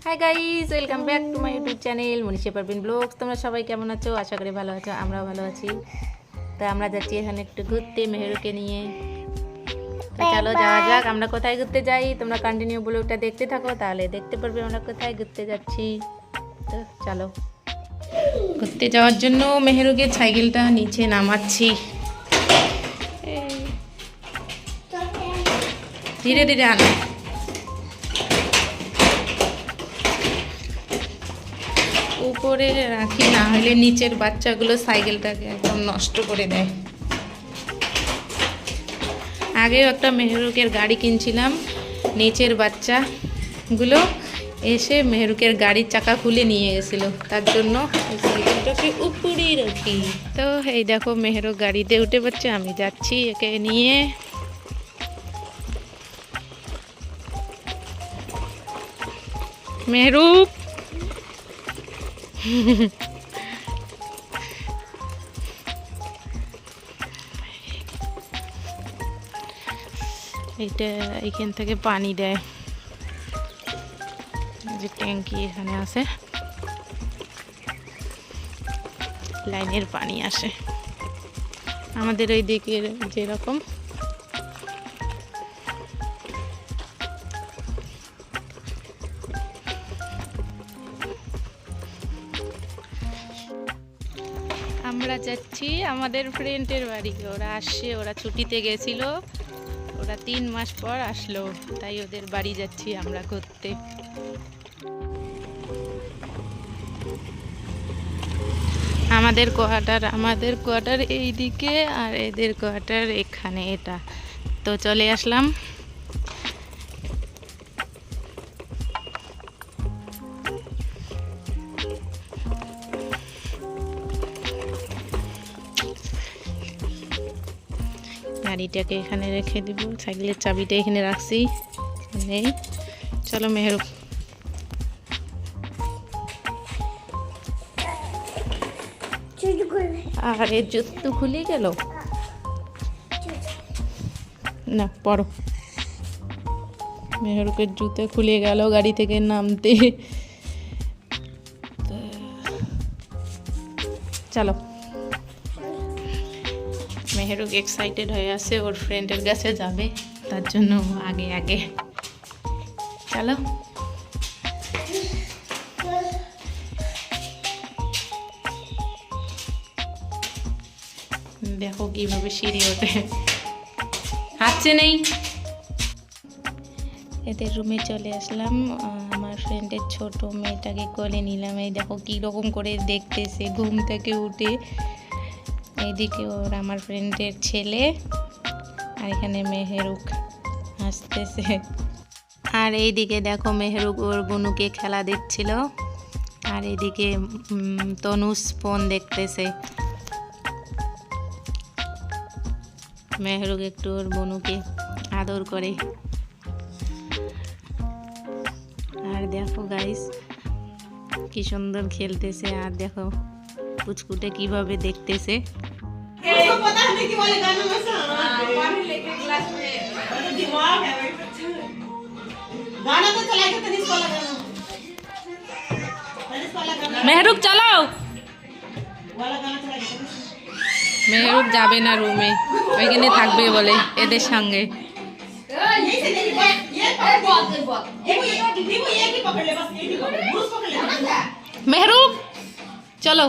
High guys, welcome back to my YouTube channel Manisha Parvin blogs. তোমরা সবাই কেমন আছো? আশা করি ভালো আছো, আমরাও ভালো আছি। তো আমরা যাচ্ছি এখানে একটু ঘুরতে মেহেরুকে নিয়ে। তো চলো যাওয়া যাক। আমরা কোথায় ঘুরতে যাই তোমরা কন্টিনিউ ব্লগটা দেখতে থাকো, তাহলে দেখতে পারবে আমরা কোথায় ঘুরতে যাচ্ছি। তো চলো, ঘুরতে যাওয়ার জন্য মেহেরুকে সাইকেলটা নিচে নামাচ্ছি। ধীরে ধীরে আনো। উপরে রাখি, না হলে নিচের বাচ্চাগুলো সাইকেলটাকে একদম নষ্ট করে দেয়। আগেও একটা মেহেরুকের গাড়ি কিনছিলাম, নিচের বাচ্চাগুলো এসে মেহেরুকের গাড়ির চাকা খুলে নিয়ে গেছিলো, তার জন্য এই সাইকেলটাকে উপরেই রাখি। তো এই দেখো মেহেরুক গাড়িতে উঠে পড়ছে, আমি যাচ্ছি একে নিয়ে। মেহেরুক এইটা এইখান থেকে পানি দেয়, যে ট্যাঙ্কি এখানে আছে, লাইনের পানি আসে আমাদের ওই দিকের যেরকম। আমরা যাচ্ছি আমাদের ফ্রেন্ডের বাড়ি। ওরা আসছে, ওরা ছুটিতে গেছিল, ওরা 3 মাস পর আসলো, তাই ওদের বাড়ি যাচ্ছি আমরা ঘুরতে। আমাদের কোয়ার্টার এই দিকে, আর এদের কোয়ার্টার এখানে। এটা তো চলে আসলাম। গাড়িটাকে এখানে রেখে দিব, সাইকেলের চাবিটা এখানে রাখছি নেই। চলো মেহেরুক। আর এর জুতো খুলে গেল না, পড়ো। মেহেরুকের জুতো খুলে গেল গাড়ি থেকে নামতে। চলো, মেহেরুক এক্সাইটেড হয়ে আছে, ওর ফ্রেন্ডের কাছে যাবে, তার জন্য আগে আগে। চলো, দেখো কিভাবে সিঁড়ি ওঠে, হাঁটছে নেই। এদের রুমে চলে আসলাম, আমার ফ্রেন্ডের ছোট মেয়েটাকে কোলে নিলাম। এই দেখো কীরকম করে দেখতেছে ঘুম থেকে উঠে। এইদিকে ওর আমার ফ্রেন্ডের ছেলে, আর এখানে মেহেরুক হাসতেছে। আর এইদিকে দেখো মেহেরুক ওর বোনুকে খেলা দেখছিল, আর এইদিকে তনুষ ফোন দেখতেছে। মেহেরুক একটু ওর বোনুকে আদর করে। আর দেখো গাইস কি সুন্দর খেলতেছে, আর দেখো পুচকুটে কিভাবে দেখতেছে। মেহেরুক চালাও। মেহেরুক যাবে না রুমে, ওইখানে থাকবে বলে এদের সঙ্গে। মেহেরুক চলো।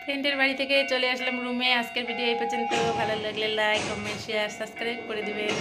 ফ্রেন্ডের বাড়ি থেকে চলে আসলাম রুমে। আজকের ভিডিও এই পর্যন্ত। ভালো লাগলে লাইক, কমেন্ট, শেয়ার, সাবস্ক্রাইব করে দিবেন।